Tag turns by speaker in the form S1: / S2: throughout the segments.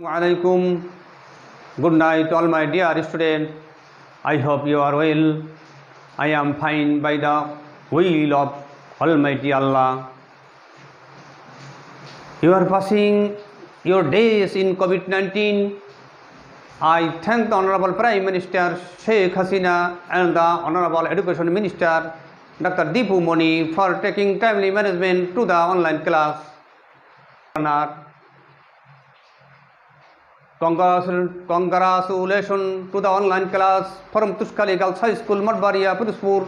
S1: Alaikum. Good night, all my dear students. I hope you are well. I am fine by the will of Almighty Allah. You are passing your days in COVID-19. I thank the Honorable Prime Minister Sheikh Hasina and the Honorable Education Minister Dr. Deepu Moni for taking timely management to the online class. Congratulations to the online class from Tushkali Girls High School, Madbaria, Puruspur.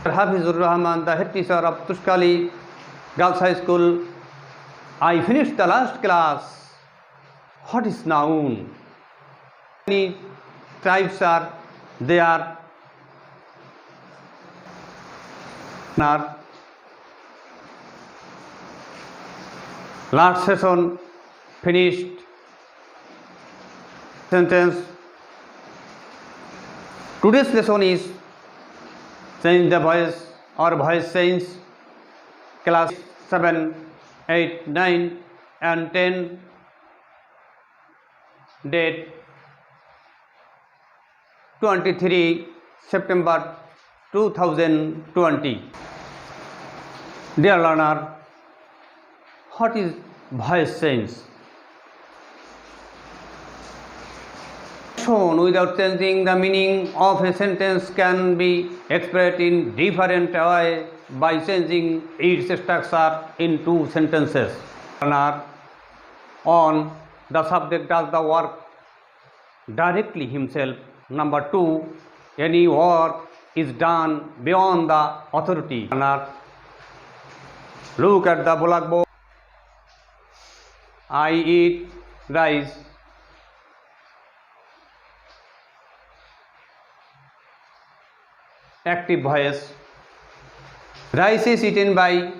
S1: Hafizur Rahman, the head teacher of Tushkali Girls High School. I finished the last class. What is noun? Many types are there. Last session finished. Sentence. Today's lesson is change the voice or voice change. Class 7, 8, 9 and 10. Date 23 September 2020. Dear learner, what is voice change? Without changing the meaning of a sentence can be expressed in different way by changing its structure in two sentences. On the subject does the work directly himself. Number 2, any work is done beyond the authority. Look at the blackboard. I eat rice. Active voice. Rice is eaten by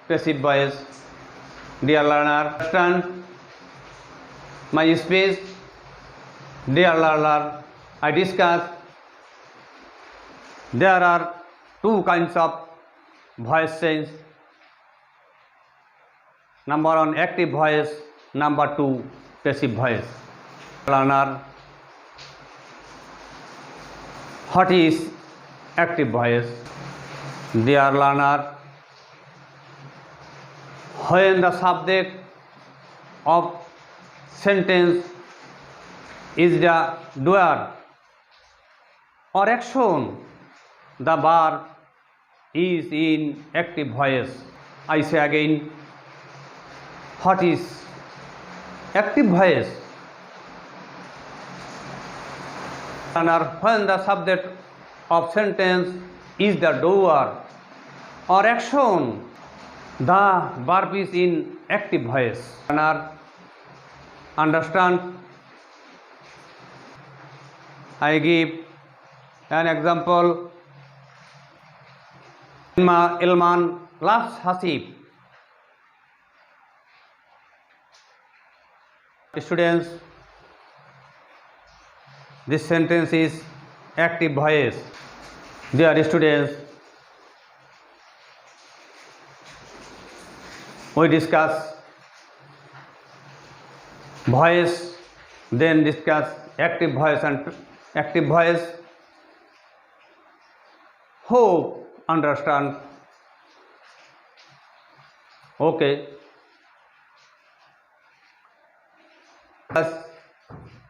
S1: passive voice. Dear learner, understand my speech. Dear learner, I discuss there are two kinds of voice change. Number 1, active voice. Number 2, passive voice. Learner, what is active voice? Dear learner, when the subject of sentence is the doer or action, the verb is in active voice. I say again, what is active voice? When the subject of sentence is the doer or action, the verb is in active voice. Understand? I give an example. Ilman loves Hasib. Students, this sentence is active voice. Dear students, we discuss voice, then discuss active voice and active voice. Hope understand. Okay.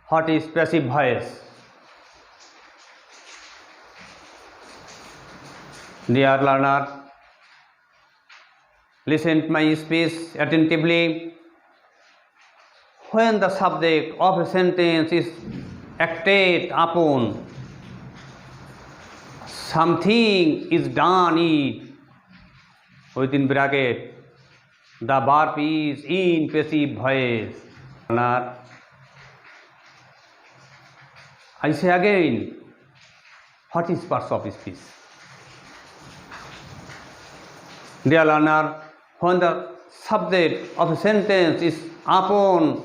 S1: What is passive voice? Dear learner, listen to my speech attentively. When the subject of a sentence is acted upon, something is done it, within bracket, the verb is in passive voice. I say again, what is parts of speech? Dear learner, when the subject of a sentence is upon,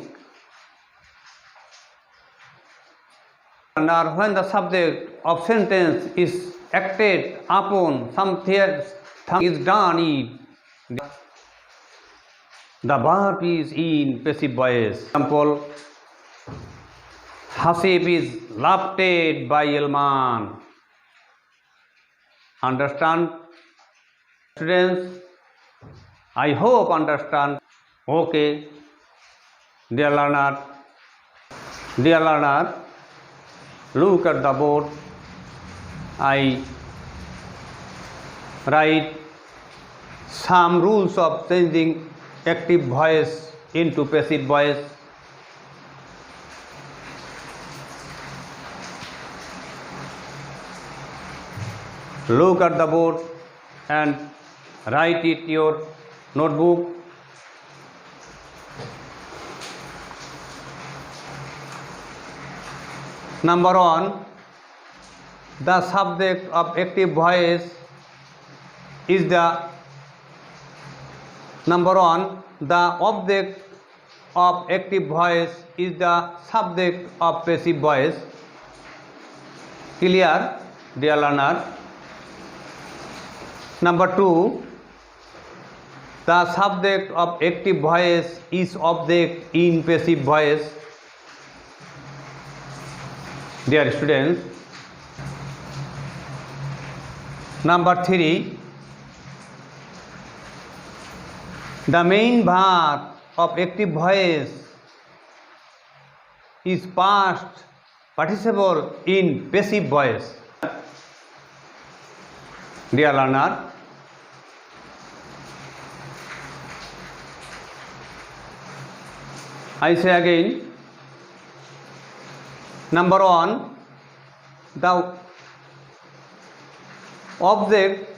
S1: when the subject of sentence is acted upon, something is done it, The verb is in passive voice. Example, Hasib is laughed at by Ilman. Understand, students? I hope understand. Okay, dear learner, look at the board. I write some rules of changing active voice into passive voice. Look at the board and write it in your notebook. Number 1, the subject of active voice is the the object of active voice is the subject of passive voice. Clear, dear learner? Number 2, the subject of active voice is object in passive voice. Dear students, number 3, the main verb of active voice is past participle in passive voice. Dear learner, I say again, number 1, the object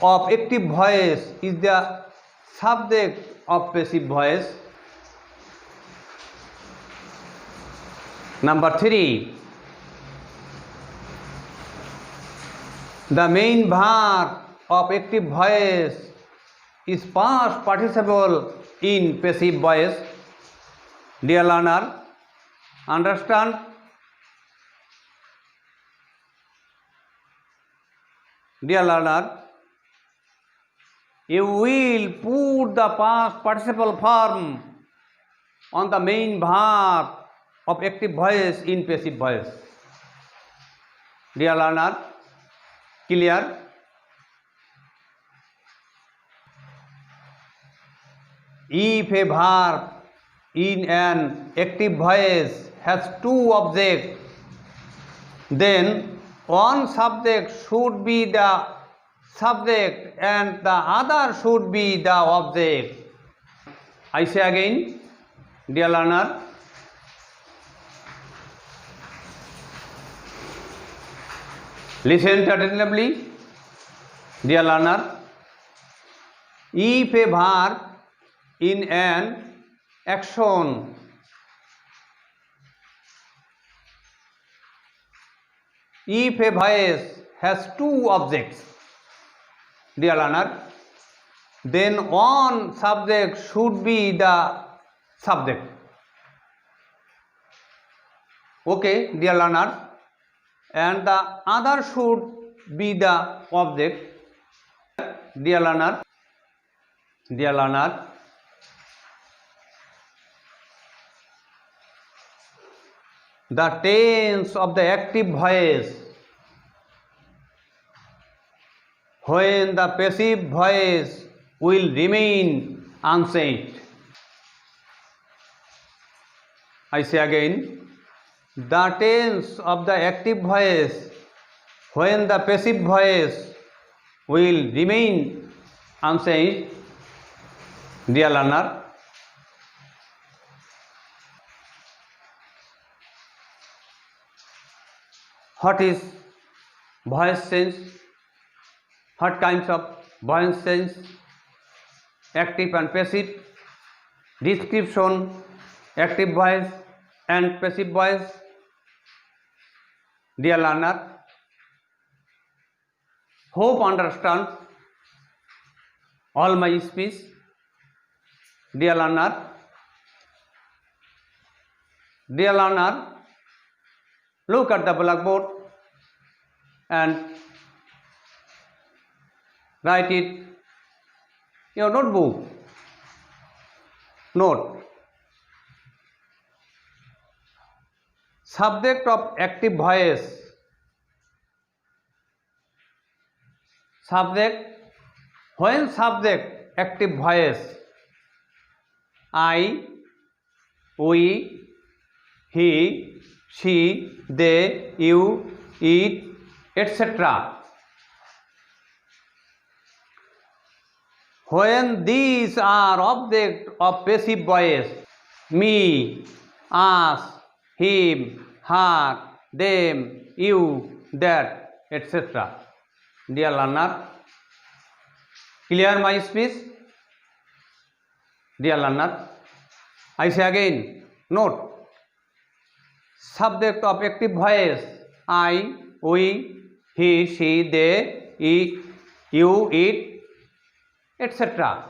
S1: of active voice is the subject of passive voice. Number 3, the main verb of active voice is past participle in passive voice. Dear learner, understand? Dear learner, you will put the past participle form on the main verb of active voice in passive voice. Dear learner, clear? If a verb in an active voice has two objects, then one subject should be the subject and the other should be the object. I say again, dear learner, listen attentively. Dear learner, if a verb in an action if a voice has two objects, dear learner, then one subject should be the subject. Okay, dear learner, and the other should be the object. Dear learner, the tense of the active voice when the passive voice will remain unchanged. I say again, the tense of the active voice when the passive voice will remain unchanged. Dear learner, what is voice change? What kinds of voice change? Active and passive. Description: active voice and passive voice. Dear learner, hope understand all my speech. Dear learner, look at the blackboard and write it in your notebook. Note. Subject of active voice. Subject. When subject active voice. I, we, he, she, they, you, it, etc. When these are object of passive voice, me, us, him, her, them, you, that, etc. Dear learner, clear my speech? Dear learner, I say again, note, subject of active voice, I, we, he, she, they, you, it, etc.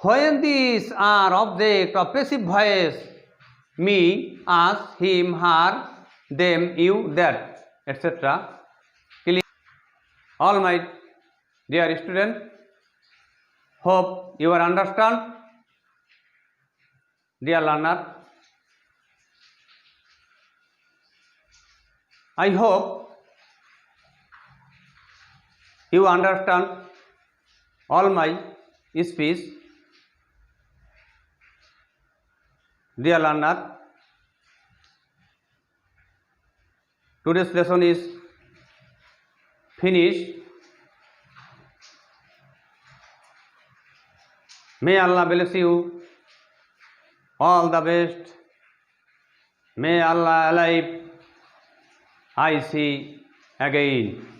S1: When these are object of passive voice, me, us, him, her, them, you, that, etc. All my dear student, hope you are understand. Dear learner, I hope you understand all my speech. Dear learner, today's lesson is finished. May Allah bless you. All the best. May Allah alive. I see again.